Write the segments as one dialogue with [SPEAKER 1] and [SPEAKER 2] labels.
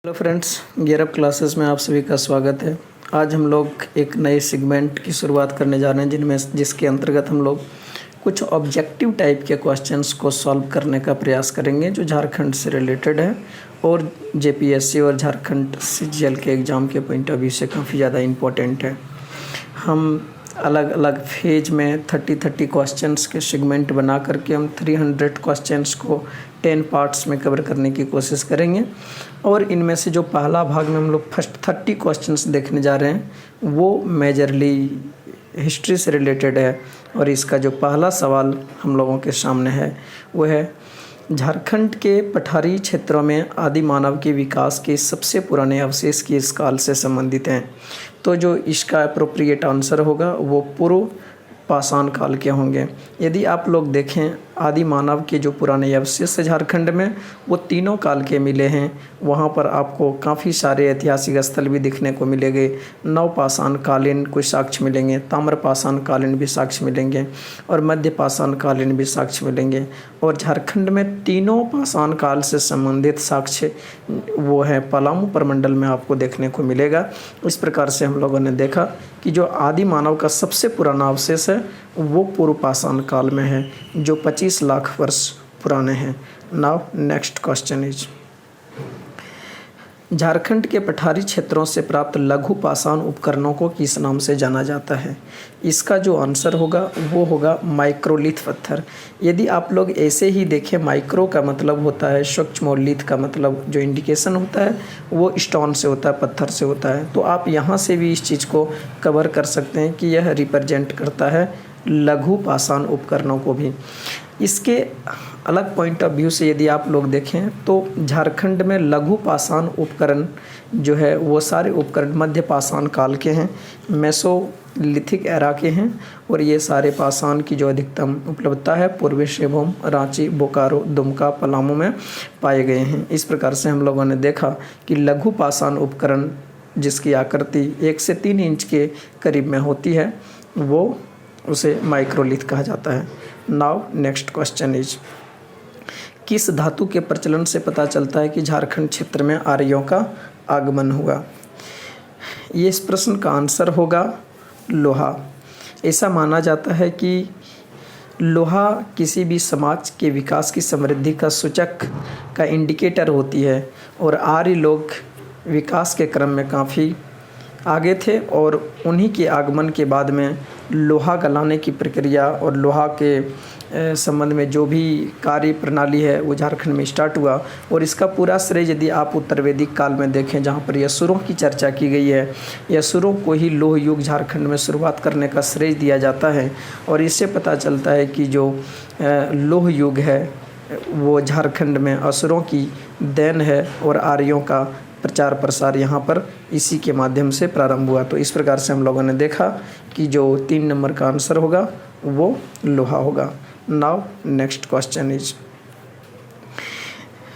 [SPEAKER 1] Hello friends, गियरअप classes में आप सभी का स्वागत है। आज हम लोग एक नए सेगमेंट की शुरुआत करने जा रहे हैं जिसके अंतर्गत हम लोग कुछ ऑब्जेक्टिव टाइप के क्वेश्चंस को सॉल्व करने का प्रयास करेंगे जो झारखंड से रिलेटेड है और जेपीएससी और झारखंड सीजीएल के एग्ज़ाम के पॉइंट ऑफ व्यू से काफ़ी ज़्यादा इम्पोर्टेंट है। हम अलग अलग फेज में 30 क्वेश्चंस के सेगमेंट बना करके हम 300 क्वेश्चंस को 10 पार्ट्स में कवर करने की कोशिश करेंगे और इनमें से जो पहला भाग में हम लोग फर्स्ट 30 क्वेश्चंस देखने जा रहे हैं वो मेजरली हिस्ट्री से रिलेटेड है। और इसका जो पहला सवाल हम लोगों के सामने है वो है झारखंड के पठारी क्षेत्रों में आदि मानव के विकास के सबसे पुराने अवशेष किस काल से संबंधित हैं। तो जो इसका अप्रोप्रिएट आंसर होगा वो पूर्व पाषाण काल के होंगे। यदि आप लोग देखें आदि मानव के जो पुराने अवशेष है झारखंड में वो तीनों काल के मिले हैं। वहाँ पर आपको काफ़ी सारे ऐतिहासिक स्थल भी दिखने को मिलेंगे। नवपाषाण कालीन कुछ साक्ष्य मिलेंगे, ताम्रपाषाण कालीन भी साक्ष्य मिलेंगे और मध्य पाषाण कालीन भी साक्ष्य मिलेंगे। और झारखंड में तीनों पाषाण काल से संबंधित साक्ष्य वो है पलामू प्रमंडल में आपको देखने को मिलेगा। इस प्रकार से हम लोगों ने देखा कि जो आदि मानव का सबसे पुराना अवशेष है वो पूर्व पाषाण काल में है जो 25 लाख वर्ष पुराने हैं। Now next question is Jharkhand के पठारी क्षेत्रों से प्राप्त लघु पाषाण उपकरणों को किस नाम से जाना जाता है। इसका जो आंसर होगा वो होगा माइक्रोलिथ पत्थर। यदि आप लोग ऐसे ही देखें, माइक्रो का मतलब होता है सूक्ष्म और लिथ का मतलब जो इंडिकेशन होता है वो स्टोन से होता है, पत्थर से होता है। तो आप यहाँ से भी इस चीज़ को कवर कर सकते हैं कि यह रिप्रेजेंट करता है लघु पाषाण उपकरणों को भी। इसके अलग पॉइंट ऑफ व्यू से यदि आप लोग देखें तो झारखंड में लघु पाषाण उपकरण जो है वो सारे उपकरण मध्य पाषाण काल के हैं, मेसोलिथिक एरा के हैं। और ये सारे पाषाण की जो अधिकतम उपलब्धता है पूर्वी सिंहभूम, रांची, बोकारो, दुमका, पलामू में पाए गए हैं। इस प्रकार से हम लोगों ने देखा कि लघु पाषाण उपकरण जिसकी आकृति 1 से 3 इंच के करीब में होती है वो उसे माइक्रोलिथ कहा जाता है। नाउ नेक्स्ट क्वेश्चन इज किस धातु के प्रचलन से पता चलता है कि झारखंड क्षेत्र में आर्यों का आगमन हुआ। ये इस प्रश्न का आंसर होगा लोहा। ऐसा माना जाता है कि लोहा किसी भी समाज के विकास की समृद्धि का सूचक का इंडिकेटर होती है और आर्य लोग विकास के क्रम में काफ़ी आगे थे और उन्हीं के आगमन के बाद में लोहा गलाने की प्रक्रिया और लोहा के संबंध में जो भी कार्य प्रणाली है वो झारखंड में स्टार्ट हुआ। और इसका पूरा श्रेय यदि आप उत्तर वैदिक काल में देखें जहाँ पर यसुरों की चर्चा की गई है, यसुरों को ही लोह युग झारखंड में शुरुआत करने का श्रेय दिया जाता है। और इससे पता चलता है कि जो लोह युग है वो झारखंड में असुरों की देन है और आर्यों का प्रचार प्रसार यहाँ पर इसी के माध्यम से प्रारंभ हुआ। तो इस प्रकार से हम लोगों ने देखा कि जो 3 नंबर का आंसर होगा वो लोहा होगा। Now next question is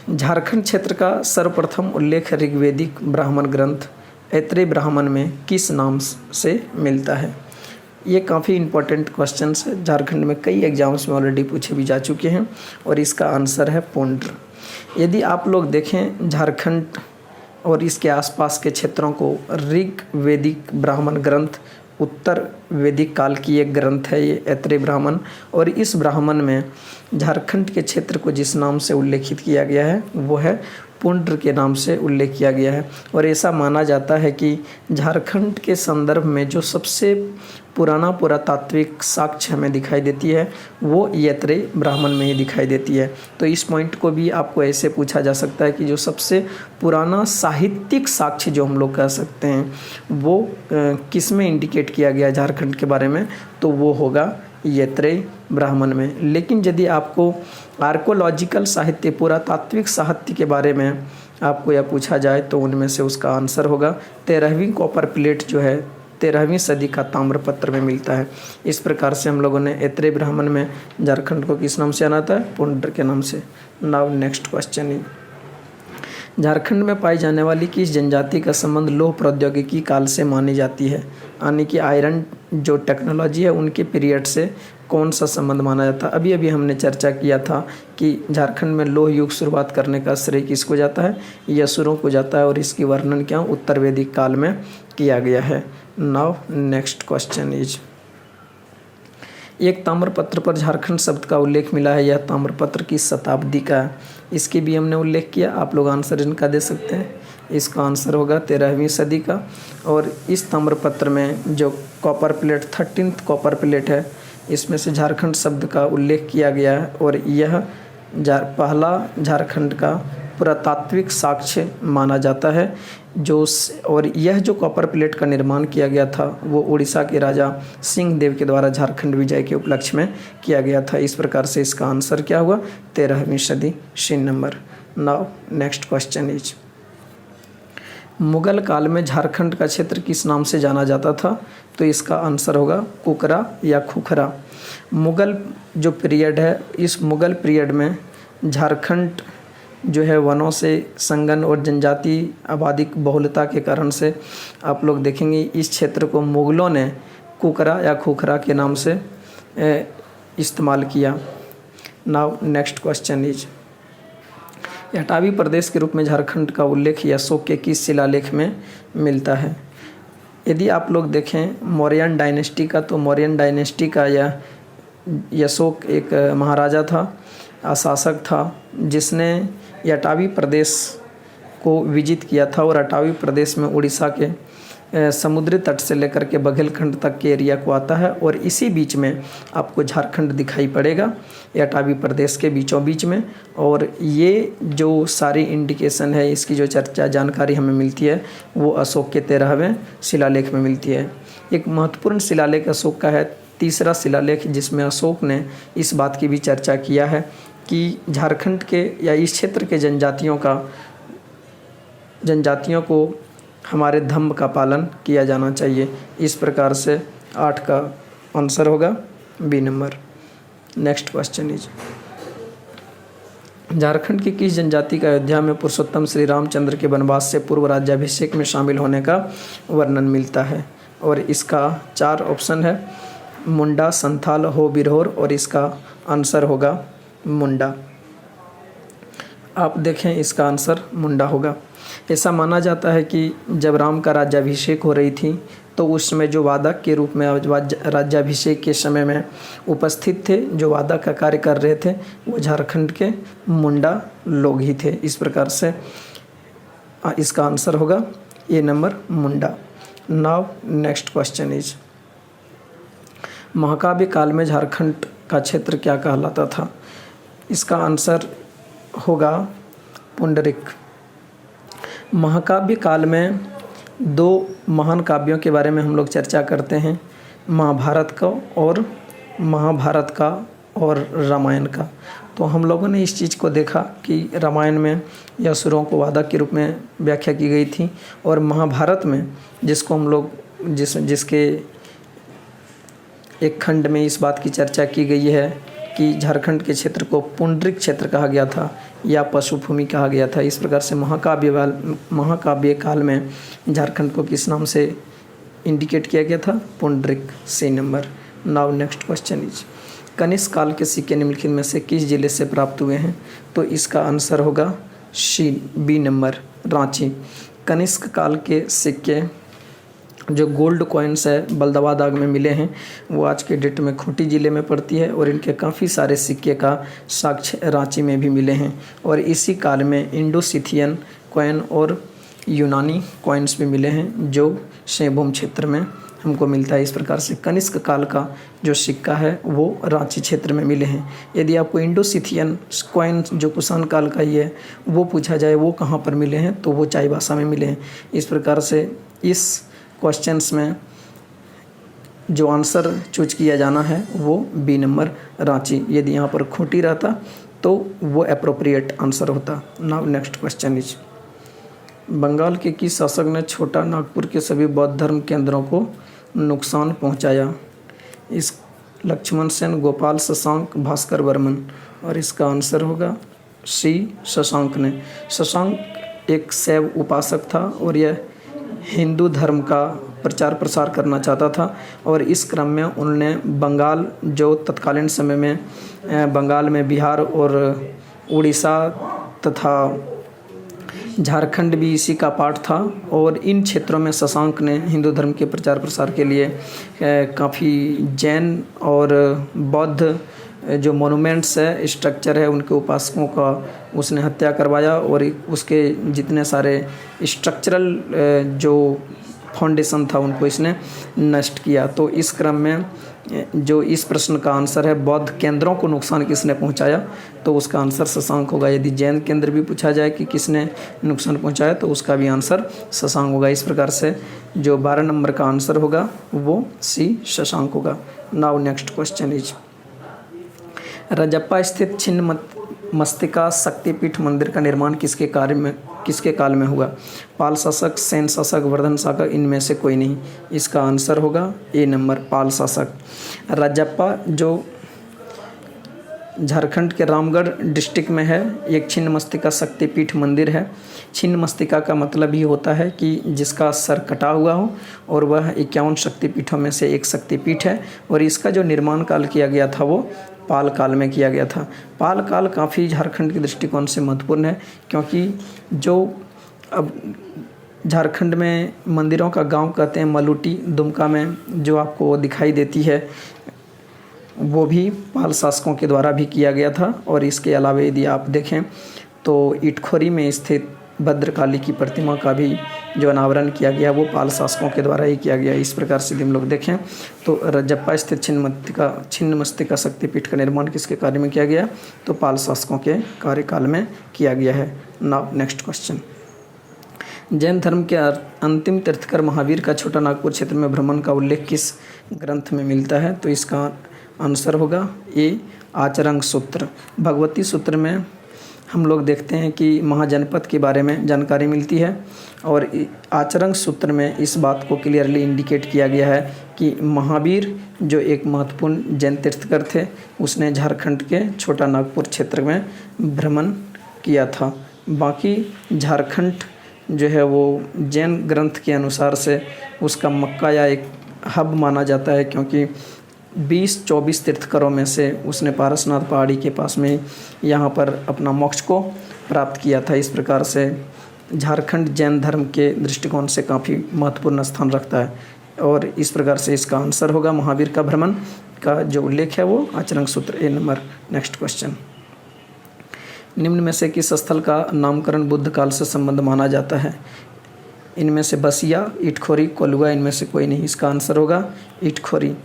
[SPEAKER 1] Jharkhand क्षेत्र का सर्वप्रथम उल्लेख ऋग्वेदिक ब्राह्मण ग्रंथ ऐत्रेय ब्राह्मण में किस नाम से मिलता है। ये काफ़ी इंपॉर्टेंट क्वेश्चन है, झारखंड में कई एग्जाम्स में ऑलरेडी पूछे भी जा चुके हैं और इसका आंसर है पुंड्र। यदि आप लोग देखें झारखंड और इसके आसपास के क्षेत्रों को ऋग्वेदिक ब्राह्मण ग्रंथ उत्तर वैदिक काल की एक ग्रंथ है ये ऐत्रेय ब्राह्मण। और इस ब्राह्मण में झारखंड के क्षेत्र को जिस नाम से उल्लेखित किया गया है वो है पुंड्र के नाम से उल्लेख किया गया है। और ऐसा माना जाता है कि झारखंड के संदर्भ में जो सबसे पुराना पुरातात्विक साक्ष्य हमें दिखाई देती है वो ऐत्रेय ब्राह्मण में ही दिखाई देती है। तो इस पॉइंट को भी आपको ऐसे पूछा जा सकता है कि जो सबसे पुराना साहित्यिक साक्ष्य जो हम लोग कह सकते हैं वो किस में इंडिकेट किया गया झारखंड के बारे में, तो वो होगा ऐत्रेय ब्राह्मण में। लेकिन यदि आपको आर्कोलॉजिकल साहित्य पुरातात्विक साहित्य के बारे में आपको यह पूछा जाए तो उनमें से उसका आंसर होगा 13वीं कॉपर प्लेट जो है 13वीं सदी का ताम्रपत्र में मिलता है। इस प्रकार से हम लोगों ने ऐत्रेय ब्राह्मण में झारखंड को किस नाम से जाना था, पुंड्र के नाम से। नाउ नेक्स्ट क्वेश्चन है झारखंड में पाई जाने वाली किस जनजाति का संबंध लौह प्रौद्योगिकी काल से मानी जाती है, यानी कि आयरन जो टेक्नोलॉजी है उनके पीरियड से कौन सा संबंध माना जाता है? अभी अभी हमने चर्चा किया था कि झारखंड में लोह युग शुरुआत करने का श्रेय किसको जाता है? यसुरों को जाता है और इसकी वर्णन क्या उत्तर वैदिक काल में किया गया है। नाउ नेक्स्ट क्वेश्चन इज, एक ताम्रपत्र पर झारखंड शब्द का उल्लेख मिला है, यह ताम्रपत्र की शताब्दी का है, इसकी भी हमने उल्लेख किया। आप लोग आंसर इनका दे सकते हैं। इसका आंसर होगा 13वीं सदी का। और इस ताम्रपत्र में जो copper plate 13th copper plate है, इसमें से झारखंड शब्द का उल्लेख किया गया है और यह पहला झारखंड का पुरातात्विक साक्ष्य माना जाता है। और यह जो कॉपर प्लेट का निर्माण किया गया था वो उड़ीसा के राजा सिंह देव के द्वारा झारखंड विजय के उपलक्ष्य में किया गया था। इस प्रकार से इसका आंसर क्या हुआ? 13वीं सदी, C number. Now next question is, Mughal काल में झारखंड का क्षेत्र किस नाम से जाना जाता था? तो इसका आंसर होगा कुकरा या खुखरा। मुगल जो पीरियड है, इस मुगल पीरियड में झारखंड जो है वनों से संगन और जनजाति आबादी बहुलता के कारण से आप लोग देखेंगे इस क्षेत्र को मुगलों ने कुकरा या खुखरा के नाम से इस्तेमाल किया। नाउ नेक्स्ट क्वेश्चन इज, अटावी प्रदेश के रूप में झारखंड का उल्लेख अशोक के किस शिलालेख में मिलता है? यदि आप लोग देखें मौर्यन डायनेस्टी का, तो मौर्यन डायनेस्टी का यह अशोक एक महाराजा था, शासक था, जिसने अटावी प्रदेश को विजित किया था और अटावी प्रदेश में उड़ीसा के समुद्री तट से लेकर के बघेलखंड तक के एरिया को आता है और इसी बीच में आपको झारखंड दिखाई पड़ेगा, अटावी प्रदेश के बीचों बीच में। और ये जो सारी इंडिकेशन है, इसकी जो चर्चा जानकारी हमें मिलती है वो अशोक के 13वें शिलालेख में मिलती है। एक महत्वपूर्ण शिलालेख अशोक का है तीसरा शिलालेख, जिसमें अशोक ने इस बात की भी चर्चा किया है कि झारखंड के या इस क्षेत्र के जनजातियों को हमारे धम्म का पालन किया जाना चाहिए। इस प्रकार से 8 का आंसर होगा B number. Next question is, Jharkhand की किस जनजाति का अयोध्या में पुरुषोत्तम श्री रामचंद्र के वनवास से पूर्व राज्याभिषेक में शामिल होने का वर्णन मिलता है? और इसका 4 ऑप्शन है, मुंडा, संथाल, हो, बिरहोर, और इसका आंसर होगा मुंडा। आप देखें इसका आंसर मुंडा होगा। ऐसा माना जाता है कि जब राम का राज्याभिषेक हो रही थी तो उस समय जो वादक के रूप में राज्याभिषेक के समय में उपस्थित थे, जो वादक का कार्य कर रहे थे, वो झारखंड के मुंडा लोग ही थे। इस प्रकार से इसका आंसर होगा A number, Munda. Now next question is, महाकाव्य काल में झारखंड का क्षेत्र क्या कहलाता था? इसका आंसर होगा पुंडरिक। महाकाव्य काल में 2 महान काव्यों के बारे में हम लोग चर्चा करते हैं, महाभारत का और रामायण का। तो हम लोगों ने इस चीज़ को देखा कि रामायण में असुरों को वादक के रूप में व्याख्या की गई थी और महाभारत में जिसको हम लोग जिसके एक खंड में इस बात की चर्चा की गई है कि झारखंड के क्षेत्र को पुंडरिक क्षेत्र कहा गया था या पशुभूमि कहा गया था। इस प्रकार से महाकाव्य काल में झारखंड को किस नाम से इंडिकेट किया गया था? Pundarik, C number. Now next question is, Kanishka काल के सिक्के निम्नलिखित में से किस जिले से प्राप्त हुए हैं? तो इसका आंसर होगा सी, बी नंबर, रांची। कनिष्क काल के सिक्के जो गोल्ड कॉइन्स है बलदवादाग में मिले हैं, वो आज के डेट में खूंटी ज़िले में पड़ती है और इनके काफ़ी सारे सिक्के का साक्ष्य रांची में भी मिले हैं। और इसी काल में इंडो-सिथियन कॉइन और यूनानी कॉइन्स भी मिले हैं जो शैभूम क्षेत्र में हमको मिलता है। इस प्रकार से कनिष्क काल का जो सिक्का है वो रांची क्षेत्र में मिले हैं। यदि आपको इंडो-सिथियन कॉइन जो कुषाण काल का ही है वो पूछा जाए वो कहाँ पर मिले हैं, तो वो चाईबासा में मिले हैं। इस प्रकार से इस क्वेश्चंस में जो आंसर चूज किया जाना है वो बी नंबर, रांची। यदि यहाँ पर खूंटी रहता तो वो एप्रोप्रिएट आंसर होता। Now next question is, Bengal के किस शासक ने छोटा नागपुर के सभी बौद्ध धर्म केंद्रों को नुकसान पहुंचाया? इस लक्ष्मण सेन, गोपाल, शशांक, भास्कर वर्मन, और इसका आंसर होगा सी, शशांक ने। शशांक एक शैव उपासक था और यह हिंदू धर्म का प्रचार प्रसार करना चाहता था और इस क्रम में उन्होंने बंगाल, जो तत्कालीन समय में बंगाल में बिहार और उड़ीसा तथा झारखंड भी इसी का पार्ट था, और इन क्षेत्रों में शशांक ने हिंदू धर्म के प्रचार प्रसार के लिए काफ़ी जैन और बौद्ध जो मोनूमेंट्स है, स्ट्रक्चर है, उनके उपासकों का उसने हत्या करवाया और उसके जितने सारे स्ट्रक्चरल जो फाउंडेशन था उनको इसने नष्ट किया। तो इस क्रम में जो इस प्रश्न का आंसर है बौद्ध केंद्रों को नुकसान किसने पहुंचाया, तो उसका आंसर शशांक होगा। यदि जैन केंद्र भी पूछा जाए कि किसने नुकसान पहुंचाया तो उसका भी आंसर शशांक होगा। इस प्रकार से जो 12 नंबर का आंसर होगा वो सी शशांक होगा। Now next question is, Rajappa स्थित छिन्न मस्तिका शक्तिपीठ मंदिर का निर्माण किसके काल में हुआ? पाल शासक, सेन शासक, वर्धन शासक, इनमें से कोई नहीं। इसका आंसर होगा ए नंबर, पाल शासक। रजप्पा जो झारखंड के रामगढ़ डिस्ट्रिक्ट में है, एक छिन्न मस्तिका शक्तिपीठ मंदिर है। छिन्न मस्तिका का मतलब ही होता है कि जिसका सर कटा हुआ हो, और वह 51 शक्तिपीठों में से एक शक्तिपीठ है, और इसका जो निर्माण काल किया गया था वो पाल काल में किया गया था। पाल काल काफ़ी झारखंड के दृष्टिकोण से महत्वपूर्ण है, क्योंकि जो अब झारखंड में मंदिरों का गांव कहते हैं मलूटी, दुमका में जो आपको दिखाई देती है वो भी पाल शासकों के द्वारा भी किया गया था। और इसके अलावा यदि आप देखें तो इटखोरी में स्थित भद्रकाली की प्रतिमा का भी जो अनावरण किया गया वो पाल शासकों के द्वारा ही किया गया। इस प्रकार से हम लोग देखें तो रजप्पा स्थित छिन्न मस्तिका शक्तिपीठ का निर्माण किसके कार्य में किया गया, तो पाल शासकों के कार्यकाल में किया गया है। नाउ नेक्स्ट क्वेश्चन, जैन धर्म के अंतिम तीर्थकर महावीर का छोटा नागपुर क्षेत्र में भ्रमण का उल्लेख किस ग्रंथ में मिलता है, तो इसका आंसर होगा ए आचरंग सूत्र। भगवती सूत्र में हम लोग देखते हैं कि महाजनपद के बारे में जानकारी मिलती है, और आचरंग सूत्र में इस बात को क्लियरली इंडिकेट किया गया है कि महावीर जो एक महत्वपूर्ण जैन तीर्थकर थे, उसने झारखंड के छोटा नागपुर क्षेत्र में भ्रमण किया था। बाकी झारखंड जो है वो जैन ग्रंथ के अनुसार से उसका मक्का या एक हब माना जाता है, क्योंकि 20-24 तीर्थकरों में से उसने पारसनाथ पहाड़ी के पास में यहाँ पर अपना मोक्ष को प्राप्त किया था। इस प्रकार से झारखंड जैन धर्म के दृष्टिकोण से काफ़ी महत्वपूर्ण स्थान रखता है, और इस प्रकार से इसका आंसर होगा महावीर का भ्रमण का जो उल्लेख है वो आचरण सूत्र ए नंबर। नेक्स्ट क्वेश्चन, निम्न में से किस स्थल का नामकरण बुद्ध काल से संबंध माना जाता है? इनमें से बसिया, इटखोरी, कोलुआ, इनमें से कोई नहीं। इसका आंसर होगा इटखोरी।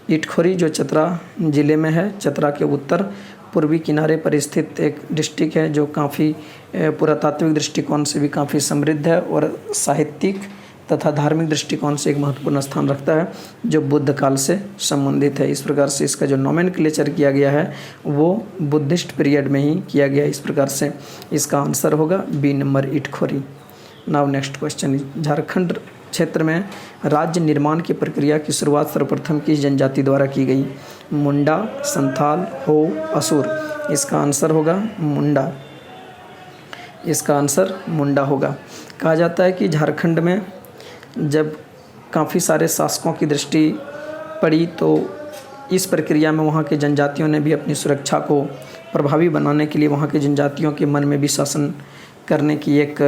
[SPEAKER 1] इटखोरी जो चतरा ज़िले में है, चतरा के उत्तर पूर्वी किनारे पर स्थित एक डिस्ट्रिक्ट है जो काफ़ी पुरातात्विक दृष्टिकोण से भी काफ़ी समृद्ध है और साहित्यिक तथा धार्मिक दृष्टिकोण से एक महत्वपूर्ण स्थान रखता है जो बुद्ध काल से संबंधित है। इस प्रकार से इसका जो नोमेनक्लेचर किया गया है वो बुद्धिस्ट पीरियड में ही किया गया। इस प्रकार से इसका आंसर होगा B number Itkhori. Now next question, Jharkhand क्षेत्र में राज्य निर्माण की प्रक्रिया की शुरुआत सर्वप्रथम किस जनजाति द्वारा की गई? मुंडा, संथाल, हो, असुर। इसका आंसर होगा मुंडा। इसका आंसर मुंडा होगा। कहा जाता है कि झारखंड में जब काफ़ी सारे शासकों की दृष्टि पड़ी तो इस प्रक्रिया में वहाँ के जनजातियों ने भी अपनी सुरक्षा को प्रभावी बनाने के लिए वहाँ के जनजातियों के मन में भी शासन करने की एक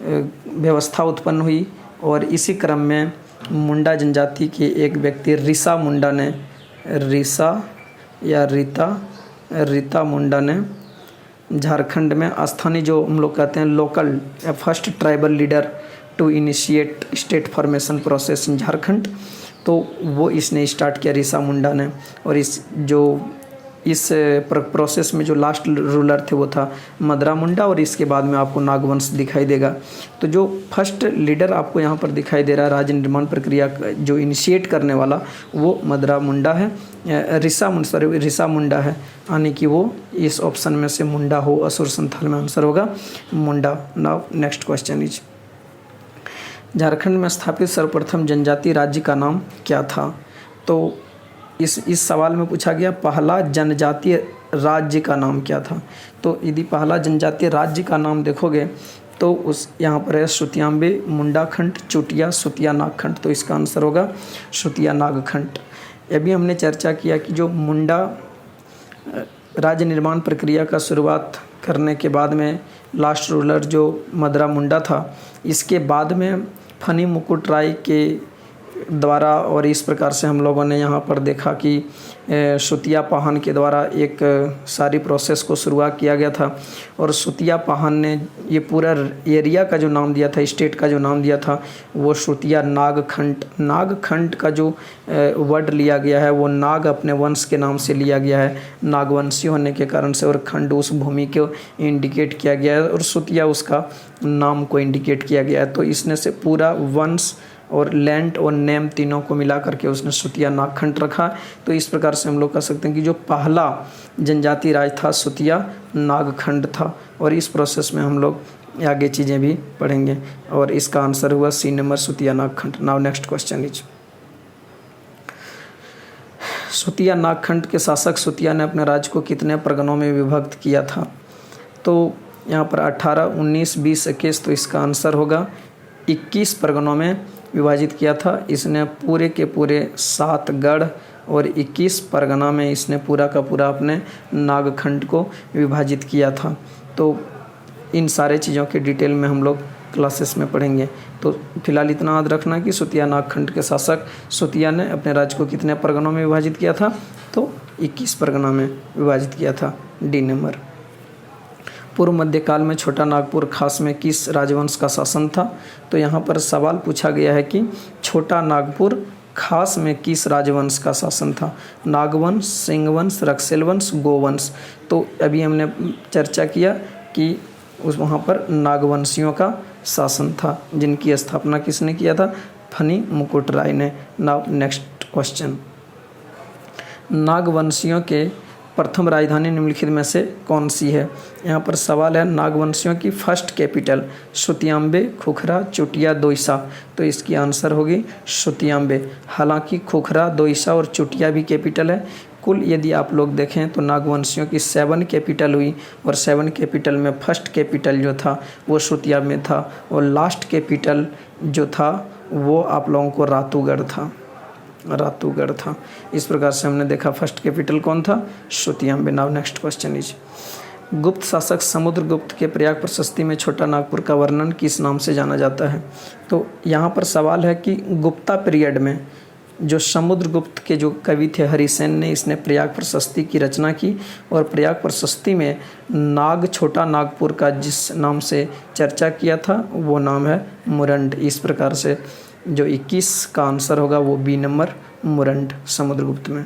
[SPEAKER 1] व्यवस्था उत्पन्न हुई, और इसी क्रम में मुंडा जनजाति के एक व्यक्ति रीता मुंडा ने झारखंड में स्थानीय जो हम लोग कहते हैं local first tribal leader to initiate state formation process in Jharkhand, तो वो इसने स्टार्ट किया रीता मुंडा ने। और इस प्रोसेस में जो लास्ट रूलर थे वो था मदरा मुंडा, और इसके बाद में आपको नागवंश दिखाई देगा। तो जो फर्स्ट लीडर आपको यहाँ पर दिखाई दे रहा है राज्य निर्माण प्रक्रिया जो इनिशिएट करने वाला वो मदरा मुंडा है, रीता मुंडा है, यानी कि वो इस ऑप्शन में से मुंडा हो असुर संथाल में आंसर होगा Munda. Now next question is, Jharkhand में स्थापित सर्वप्रथम जनजातीय राज्य का नाम क्या था? तो इस सवाल में पूछा गया पहला जनजातीय राज्य का नाम क्या था। तो यदि पहला जनजातीय राज्य का नाम देखोगे तो उस यहाँ पर है सुतियांबे, मुंडाखंड, चुटिया, सुतिया नागखंड। तो इसका आंसर होगा सुतिया नागखंड। अभी हमने चर्चा किया कि जो मुंडा राज्य निर्माण प्रक्रिया का शुरुआत करने के बाद में लास्ट रूलर जो मदरा मुंडा था, इसके बाद में फनी मुकुट राय के द्वारा, और इस प्रकार से हम लोगों ने यहाँ पर देखा कि सुतिया पाहन के द्वारा एक सारी प्रोसेस को शुरुआत किया गया था। और सुतिया पाहन ने ये पूरा एरिया का जो नाम दिया था, स्टेट का जो नाम दिया था, वो सुतिया नागखंड। नागखंड का जो वर्ड लिया गया है वो नाग अपने वंश के नाम से लिया गया है, नागवंशी होने के कारण से, और खंड उस भूमि को इंडिकेट किया गया है और सुतिया उसका नाम को इंडिकेट किया गया है। तो इसने से पूरा वंश और लैंड और नेम तीनों को मिला करके उसने सुतिया नागखंड रखा। तो इस प्रकार से हम लोग कह सकते हैं कि जो पहला जनजाति राज था सुतिया नागखंड था। और इस प्रोसेस में हम लोग आगे चीज़ें भी पढ़ेंगे, और इसका आंसर हुआ C number, Sutiya Nagkhand. Now next question is, Sutiya Nagkhand के शासक सुतिया ने अपने राज्य को कितने परगनों में विभक्त किया था? तो यहाँ पर 18, 19, 20, 21। तो इसका आंसर होगा 21 परगनों में विभाजित किया था। इसने पूरे के पूरे 7 गढ़ और 21 परगना में इसने पूरा का पूरा अपने नागखंड को विभाजित किया था। तो इन सारे चीज़ों के डिटेल में हम लोग क्लासेस में पढ़ेंगे। तो फिलहाल इतना याद रखना कि सुतिया नागखंड के शासक सुतिया ने अपने राज्य को कितने परगनों में विभाजित किया था? तो 21 परगना में विभाजित किया था, डी नंबर। पूर्व मध्यकाल में छोटा नागपुर खास में किस राजवंश का शासन था? तो यहाँ पर सवाल पूछा गया है कि छोटा नागपुर खास में किस राजवंश का शासन था? नागवंश, सिंहवंश, रक्सेलवंश, गोवंश। तो अभी हमने चर्चा किया कि उस वहाँ पर नागवंशियों का शासन था, जिनकी स्थापना किसने किया था? फनी मुकुट राय ने। नाउ नेक्स्ट क्वेश्चन, नागवंशियों के प्रथम राजधानी निम्नलिखित में से कौन सी है? यहाँ पर सवाल है नागवंशियों की फर्स्ट कैपिटल सुतियांबे, खुखरा, चुटिया, दोईसा। तो इसकी आंसर होगी सुतियांबे। हालांकि खुखरा, दोईसा और चुटिया भी कैपिटल है। कुल यदि आप लोग देखें तो नागवंशियों की 7 कैपिटल हुई, और 7 कैपिटल में फर्स्ट कैपिटल जो था वो सुतिया में था, और लास्ट कैपिटल जो था वो आप लोगों को रातूगढ़ था। इस प्रकार से हमने देखा फर्स्ट कैपिटल कौन था? सुतियांबे। नाउ नेक्स्ट क्वेश्चन इज, गुप्त शासक समुद्रगुप्त के प्रयाग प्रशस्ति में छोटा नागपुर का वर्णन किस नाम से जाना जाता है? तो यहाँ पर सवाल है कि गुप्ता पीरियड में जो समुद्रगुप्त के जो कवि थे हरिसेन ने, इसने प्रयाग प्रशस्ति की रचना की, और प्रयाग प्रशस्ति में छोटा नागपुर का जिस नाम से चर्चा किया था वो नाम है मुरंड। इस प्रकार से जो 21 का आंसर होगा वो बी नंबर, मुरंड, समुद्रगुप्त में।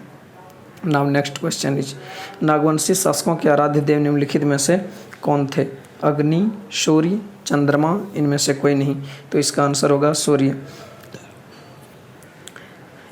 [SPEAKER 1] Now next question is, Nagvanshi शासकों के आराध्य देव निम्नलिखित में से कौन थे? अग्नि, सूर्य, चंद्रमा, इनमें से कोई नहीं। तो इसका आंसर होगा सूर्य।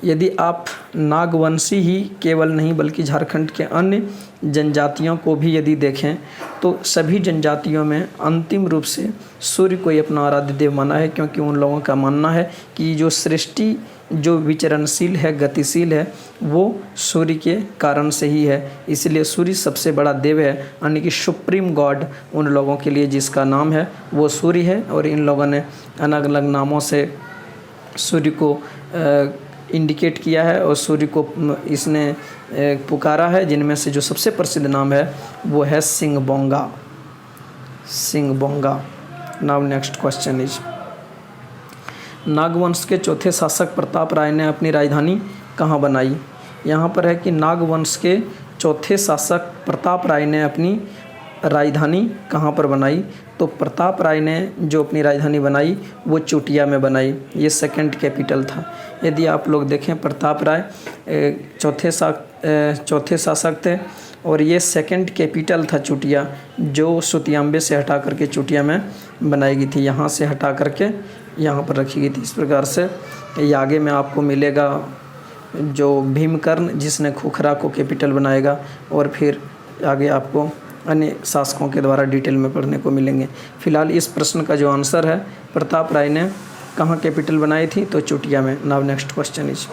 [SPEAKER 1] यदि आप नागवंशी ही केवल नहीं बल्कि झारखंड के अन्य जनजातियों को भी यदि देखें तो सभी जनजातियों में अंतिम रूप से सूर्य को ही अपना आराध्य देव माना है, क्योंकि उन लोगों का मानना है कि जो सृष्टि जो विचरणशील है, गतिशील है, वो सूर्य के कारण से ही है। इसलिए सूर्य सबसे बड़ा देव है, यानी कि सुप्रीम गॉड उन लोगों के लिए जिसका नाम है वो सूर्य है। और इन लोगों ने अलग अलग नामों से सूर्य को इंडिकेट किया है और सूर्य को इसने पुकारा है, जिनमें से जो सबसे प्रसिद्ध नाम है वो है Singbonga. Now next question is, नागवंश के चौथे शासक प्रताप राय ने अपनी राजधानी कहाँ बनाई? यहाँ पर है कि नागवंश के चौथे शासक प्रताप राय ने अपनी राजधानी कहाँ पर बनाई? तो प्रताप राय ने जो अपनी राजधानी बनाई वो चुटिया में बनाई, ये सेकंड कैपिटल था। यदि आप लोग देखें प्रताप राय चौथे शासक थे, और ये सेकंड कैपिटल था चुटिया, जो सुतियांबे से हटा करके चुटिया में बनाई गई थी, यहाँ से हटा करके यहाँ पर रखी गई थी। इस प्रकार से ये आगे में आपको मिलेगा जो भीमकर्ण जिसने खुखरा को कैपिटल बनाएगा, और फिर आगे आपको अन्य शासकों के द्वारा डिटेल में पढ़ने को मिलेंगे। फिलहाल इस प्रश्न का जो आंसर है प्रताप राय ने कहाँ कैपिटल बनाई थी? तो चुटिया में। Now next question is,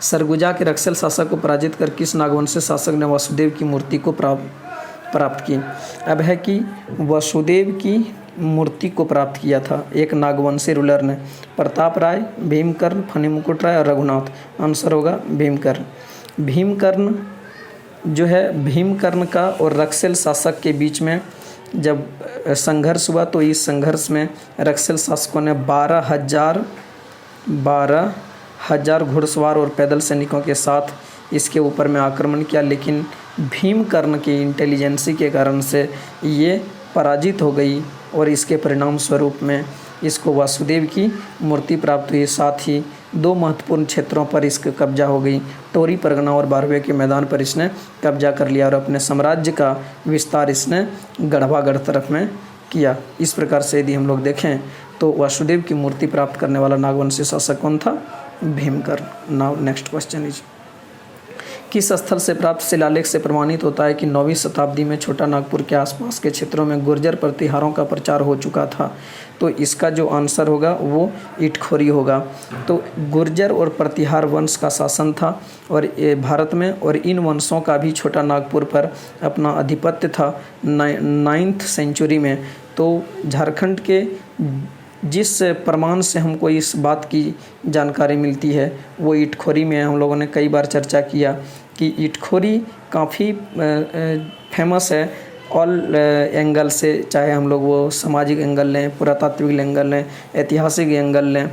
[SPEAKER 1] Surguja के रक्सेल शासक को पराजित कर किस नागवंशी शासक ने वासुदेव की मूर्ति को प्राप्त की? अब है कि वसुदेव की मूर्ति को प्राप्त किया था एक नागवंशी रूलर ने? प्रताप राय, भीमकर्ण, फनी मुकुट राय और रघुनाथ। आंसर होगा भीमकर्ण। भीमकर्ण जो है, भीमकर्ण का और रक्सेल शासक के बीच में जब संघर्ष हुआ तो इस संघर्ष में रक्सेल शासकों ने 12,000 घुड़सवार और पैदल सैनिकों के साथ इसके ऊपर में आक्रमण किया, लेकिन भीमकर्ण की इंटेलिजेंसी के कारण से ये पराजित हो गई और इसके परिणाम स्वरूप में इसको वासुदेव की मूर्ति प्राप्त हुई। साथ ही 2 महत्वपूर्ण क्षेत्रों पर इसका कब्जा हो गई। टोरी परगना और बारहवे के मैदान पर इसने कब्जा कर लिया और अपने साम्राज्य का विस्तार इसने गढ़वागढ़ तरफ में किया। इस प्रकार से यदि हम लोग देखें तो वासुदेव की मूर्ति प्राप्त करने वाला नागवंशी शासक कौन था? भीमकर्ण। नाउ नेक्स्ट क्वेश्चन इज, किस स्थल से प्राप्त शिलालेख से प्रमाणित होता है कि 9वीं शताब्दी में छोटा नागपुर के आसपास के क्षेत्रों में गुर्जर प्रतिहारों का प्रचार हो चुका था? तो इसका जो आंसर होगा वो इटखोरी होगा। तो गुर्जर और प्रतिहार वंश का शासन था और ये भारत में, और इन वंशों का भी छोटा नागपुर पर अपना आधिपत्य था 9th सेंचुरी में। तो झारखंड के जिस प्रमाण से हमको इस बात की जानकारी मिलती है वो इटखोरी में। हम लोगों ने कई बार चर्चा किया कि इटखोरी काफ़ी फेमस है ऑल एंगल से, चाहे हम लोग वो सामाजिक एंगल लें, पुरातात्विक एंगल लें, ऐतिहासिक एंगल लें,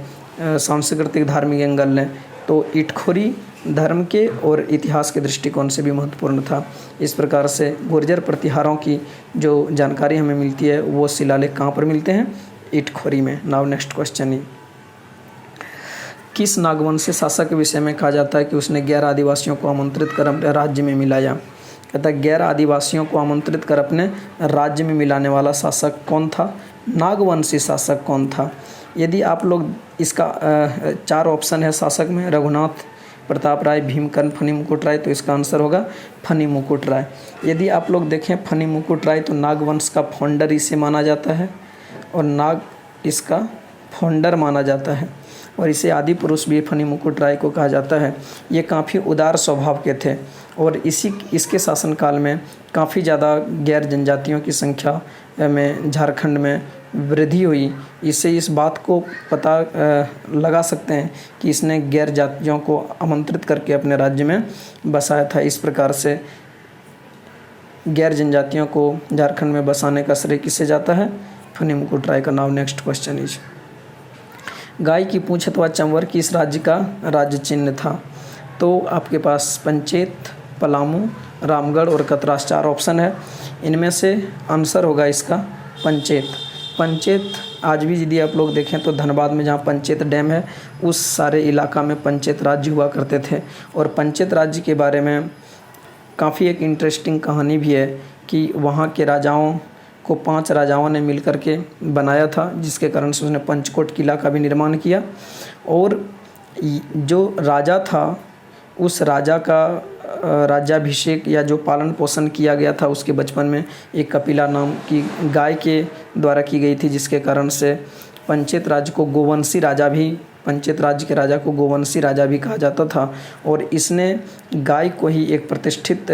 [SPEAKER 1] सांस्कृतिक धार्मिक एंगल लें, तो इटखोरी धर्म के और इतिहास के दृष्टिकोण से भी महत्वपूर्ण था। इस प्रकार से गुर्जर प्रतिहारों की जो जानकारी हमें मिलती है वो शिलालेख कहाँ पर मिलते हैं? इटखोरी में। नाउ नेक्स्ट क्वेश्चन ही, किस नागवंशी शासक के विषय में कहा जाता है कि उसने गैर आदिवासियों को आमंत्रित कर अपने राज्य में मिलाया? कहता है गैर आदिवासियों को आमंत्रित कर अपने राज्य में मिलाने वाला शासक कौन था? नागवंशी शासक कौन था? यदि आप लोग इसका 4 ऑप्शन है शासक में, रघुनाथ, प्रताप राय, भीमकर्ण, फनी मुकुट राय, तो इसका आंसर होगा फनी मुकुट राय। यदि आप लोग देखें फनी मुकुट राय तो नागवंश का फाउंडर इसे माना जाता है और नाग इसका फाउंडर माना जाता है और इसे आदि पुरुष भी फनी मुकुट राय को कहा जाता है। ये काफ़ी उदार स्वभाव के थे और इसके शासनकाल में काफ़ी ज़्यादा गैर जनजातियों की संख्या में झारखंड में वृद्धि हुई। इससे इस बात को पता लगा सकते हैं कि इसने गैर जातियों को आमंत्रित करके अपने राज्य में बसाया था। इस प्रकार से गैर जनजातियों को झारखंड में बसाने का श्रेय किसे जाता है? फनी मुकुट राय का। नाम नेक्स्ट क्वेश्चन इज, गाय की पूंछ अथवा चंवर किस राज्य का राज्य चिन्ह था? तो आपके पास पंचेत, पलामू, रामगढ़ और कतरास 4 ऑप्शन है। इनमें से आंसर होगा इसका पंचेत। पंचेत आज भी यदि आप लोग देखें तो धनबाद में जहाँ पंचेत डैम है उस सारे इलाका में पंचेत राज्य हुआ करते थे। और पंचेत राज्य के बारे में काफ़ी एक इंटरेस्टिंग कहानी भी है कि वहाँ के राजाओं को 5 राजाओं ने मिलकर के बनाया था, जिसके कारण से उसने पंचकोट किला का भी निर्माण किया। और जो राजा था उस राजा का राज्याभिषेक या जो पालन पोषण किया गया था उसके बचपन में एक कपिला नाम की गाय के द्वारा की गई थी, जिसके कारण से पंचेत राज्य को गोवंशी राजा भी, पंचेत राज्य के राजा को गोवंशी राजा भी कहा जाता था। और इसने गाय को ही एक प्रतिष्ठित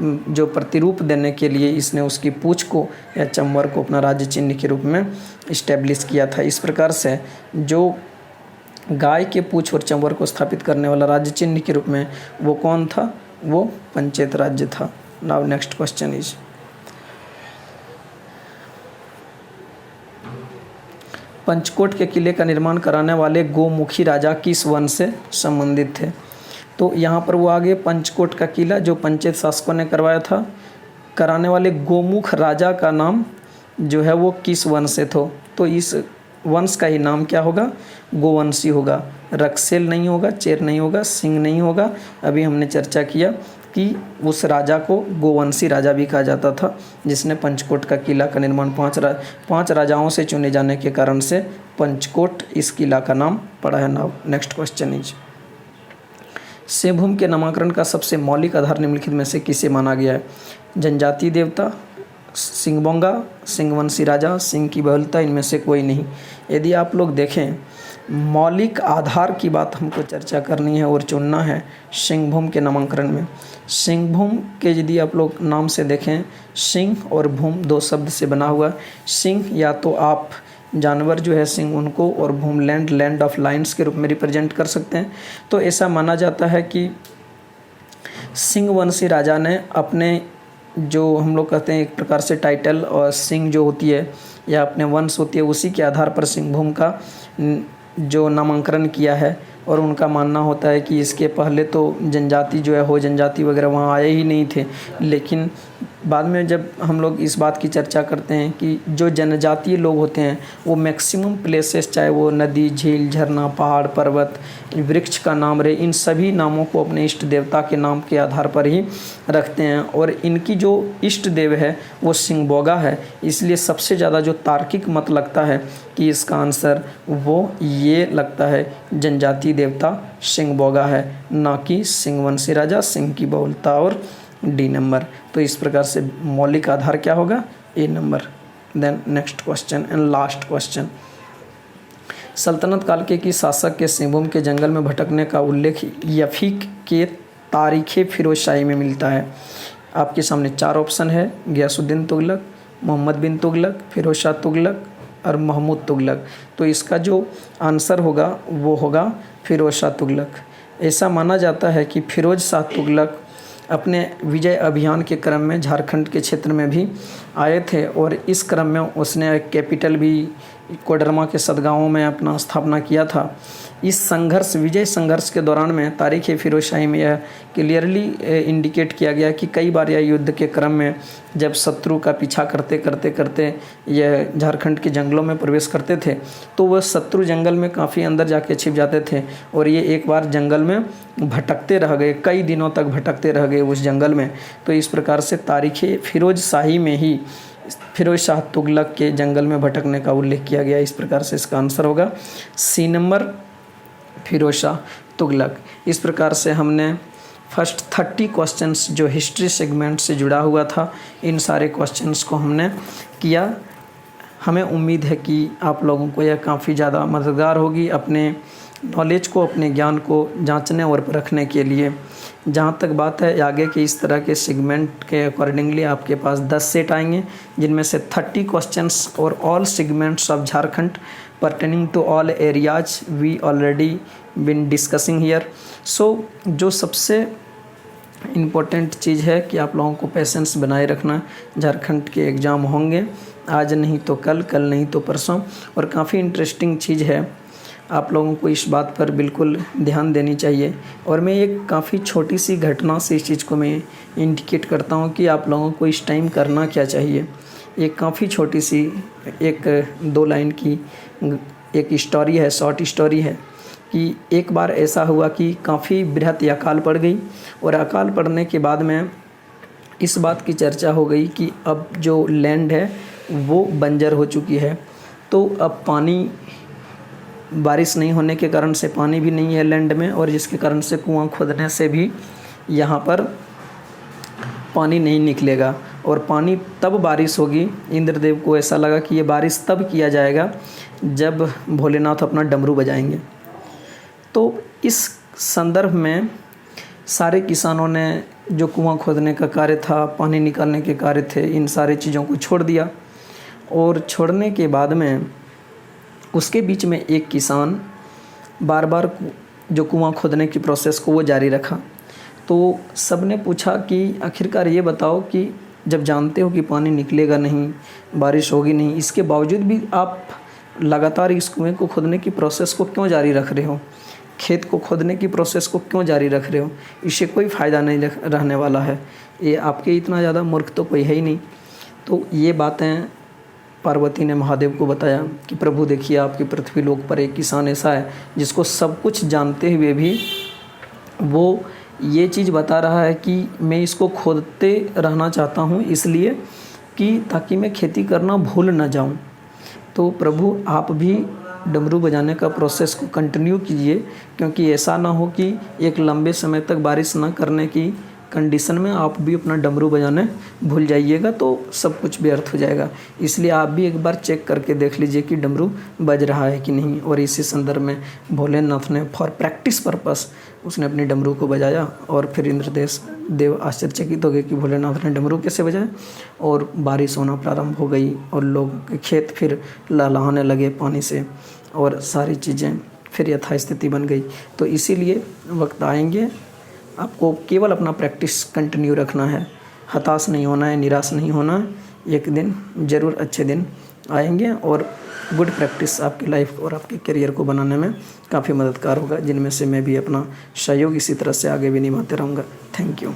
[SPEAKER 1] जो प्रतिरूप देने के लिए इसने उसकी पूंछ को या चंवर को अपना राज्य चिन्ह के रूप में इस्टेब्लिश किया था। इस प्रकार से जो गाय के पूंछ और चंवर को स्थापित करने वाला राज्य चिन्ह के रूप में वो कौन था? वो पंचेत राज्य था। Now next question is, Panchkot के किले का निर्माण कराने वाले गोमुखी राजा किस वंश से संबंधित थे? तो यहाँ पर वो आगे पंचकोट का किला जो पंचेत शासकों ने करवाया था, कराने वाले गोमुख राजा का नाम जो है वो किस वंश से था? तो इस वंश का ही नाम क्या होगा? गोवंशी होगा। रक्सेल नहीं होगा, चेर नहीं होगा, सिंह नहीं होगा। अभी हमने चर्चा किया कि उस राजा को गोवंशी राजा भी कहा जाता था, जिसने पंचकोट का किला का निर्माण 5 राजाओं से चुने जाने के कारण से पंचकोट इस किला का नाम पड़ा है। Now next question is, Singhbhum के नामकरण का सबसे मौलिक आधार निम्नलिखित में से किसे माना गया है? जनजातीय देवता, सिंहबोंगा, सिंहवंशी राजा, सिंह की बहुलता, इनमें से कोई नहीं। यदि आप लोग देखें मौलिक आधार की बात हमको चर्चा करनी है और चुनना है सिंहभूम के नामांकन में। सिंहभूम के यदि आप लोग नाम से देखें, सिंह और भूम दो शब्द से बना हुआ। सिंह या तो आप जानवर जो है सिंह उनको, और भूम लैंड ऑफ लाइन्स के रूप में रिप्रेजेंट कर सकते हैं। तो ऐसा माना जाता है कि सिंहवंशी राजा ने अपने जो हम लोग कहते हैं एक प्रकार से टाइटल और सिंह जो होती है या अपने वंश होती है, उसी के आधार पर सिंहभूम का जो नामांकन किया है। और उनका मानना होता है कि इसके पहले तो जनजाति जो है हो जनजाति वगैरह वहाँ आए ही नहीं थे, लेकिन बाद में जब हम लोग इस बात की चर्चा करते हैं कि जो जनजातीय लोग होते हैं वो मैक्सिमम प्लेसेस, चाहे वो नदी, झील, झरना, पहाड़, पर्वत, वृक्ष का नाम रहे, इन सभी नामों को अपने इष्ट देवता के नाम के आधार पर ही रखते हैं। और इनकी जो इष्ट देव है वो सिंहबोगा है। इसलिए सबसे ज़्यादा जो तार्किक मत लगता है कि इसका आंसर वो ये लगता है जनजातीय देवता सिंहबोगा है, ना कि सिंहवंशी राजा, सिंह की बहुलता और डी नंबर। तो इस प्रकार से मौलिक आधार क्या होगा? A number. Then next question and last question. सल्तनत काल के शासक के सिंहभूम के जंगल में भटकने का उल्लेख यफीक के तारीख़े फिरोजशाही में मिलता है। आपके सामने चार ऑप्शन है, गयासुद्दीन तुगलक, मोहम्मद बिन तुगलक, फिरोज शाह तुगलक और महमूद तुगलक। तो इसका जो आंसर होगा वो होगा फिरोज शाह तुगलक। ऐसा माना जाता है कि फिरोज शाह तुगलक अपने विजय अभियान के क्रम में झारखंड के क्षेत्र में भी आए थे और इस क्रम में उसने एक कैपिटल भी कोडरमा के सदगांवों में अपना स्थापना किया था। इस संघर्ष, विजय संघर्ष के दौरान में तारीख़ फिरोजशाही में यह क्लियरली इंडिकेट किया गया कि कई बार यह युद्ध के क्रम में जब शत्रु का पीछा करते करते करते यह झारखंड के जंगलों में प्रवेश करते थे तो वह शत्रु जंगल में काफ़ी अंदर जाके छिप जाते थे और ये एक बार जंगल में भटकते रह गए, कई दिनों तक भटकते रह गए उस जंगल में। तो इस प्रकार से तारीख़ फिरोजशाही में ही फिरोज शाह तुगलक के जंगल में भटकने का उल्लेख किया गया। इस प्रकार से इसका आंसर होगा सी नंबर, फिरोज शाह तुगलक। इस प्रकार से हमने फर्स्ट 30 क्वेश्चंस जो हिस्ट्री सेगमेंट से जुड़ा हुआ था, इन सारे क्वेश्चंस को हमने किया। हमें उम्मीद है कि आप लोगों को यह काफ़ी ज़्यादा मददगार होगी अपने नॉलेज को, अपने ज्ञान को जांचने और परखने के लिए। जहाँ तक बात है आगे के इस तरह के सेगमेंट के अकॉर्डिंगली आपके पास 10 सेट आएंगे, जिनमें से 30 क्वेश्चंस और all segments of Jharkhand pertaining to all areas we already been discussing here। So जो सबसे इम्पोर्टेंट चीज़ है कि आप लोगों को पेशेंस बनाए रखना। झारखंड के एग्ज़ाम होंगे, आज नहीं तो कल, कल नहीं तो परसों, और काफ़ी इंटरेस्टिंग चीज़ है। आप लोगों को इस बात पर बिल्कुल ध्यान देनी चाहिए। और मैं एक काफ़ी छोटी सी घटना से इस चीज़ को मैं इंडिकेट करता हूँ कि आप लोगों को इस टाइम करना क्या चाहिए। एक काफ़ी छोटी सी एक 2 लाइन की एक स्टोरी है, शॉर्ट स्टोरी है कि एक बार ऐसा हुआ कि काफ़ी बृहत अकाल पड़ गई और अकाल पड़ने के बाद में इस बात की चर्चा हो गई कि अब जो लैंड है वो बंजर हो चुकी है। तो अब पानी, बारिश नहीं होने के कारण से पानी भी नहीं है लैंड में, और जिसके कारण से कुआं खोदने से भी यहाँ पर पानी नहीं निकलेगा। और पानी तब बारिश होगी, इंद्रदेव को ऐसा लगा कि ये बारिश तब किया जाएगा जब भोलेनाथ अपना डमरू बजाएंगे। तो इस संदर्भ में सारे किसानों ने जो कुआं खोदने का कार्य था, पानी निकालने के कार्य थे, इन सारी चीज़ों को छोड़ दिया। और छोड़ने के बाद में उसके बीच में एक किसान बार बार जो कुआं खोदने की प्रोसेस को वो जारी रखा। तो सब ने पूछा कि आखिरकार ये बताओ कि जब जानते हो कि पानी निकलेगा नहीं, बारिश होगी नहीं, इसके बावजूद भी आप लगातार इस कुएं को खोदने की प्रोसेस को क्यों जारी रख रहे हो? खेत को खोदने की प्रोसेस को क्यों जारी रख रहे हो? इससे कोई फ़ायदा नहीं रहने वाला है। ये आपके इतना ज़्यादा मूर्ख तो कोई है ही नहीं। तो ये बातें पार्वती ने महादेव को बताया कि प्रभु देखिए, आपकी पृथ्वी लोक पर एक किसान ऐसा है जिसको सब कुछ जानते हुए भी वो ये चीज़ बता रहा है कि मैं इसको खोदते रहना चाहता हूँ इसलिए कि ताकि मैं खेती करना भूल न जाऊँ। तो प्रभु आप भी डमरू बजाने का प्रोसेस को कंटिन्यू कीजिए, क्योंकि ऐसा ना हो कि एक लंबे समय तक बारिश ना करने की कंडीशन में आप भी अपना डमरू बजाने भूल जाइएगा तो सब कुछ व्यर्थ हो जाएगा। इसलिए आप भी एक बार चेक करके देख लीजिए कि डमरू बज रहा है कि नहीं। और इसी संदर्भ में भोलेनाथ ने फॉर प्रैक्टिस पर्पस उसने अपनी डमरू को बजाया और फिर इंद्रदेश देव आश्चर्यचकित हो गए कि भोलेनाथ ने डमरू कैसे बजाया। और बारिश होना प्रारंभ हो गई और लोग के खेत फिर लहलहाने लगे पानी से और सारी चीज़ें फिर यथास्थिति बन गई। तो इसीलिए वक्त आएंगे, आपको केवल अपना प्रैक्टिस कंटिन्यू रखना है, हताश नहीं होना है, निराश नहीं होना है। एक दिन ज़रूर अच्छे दिन आएंगे और गुड प्रैक्टिस आपकी लाइफ और आपके करियर को बनाने में काफ़ी मददगार होगा, जिनमें से मैं भी अपना सहयोग इसी तरह से आगे भी निभाते रहूँगा। Thank you.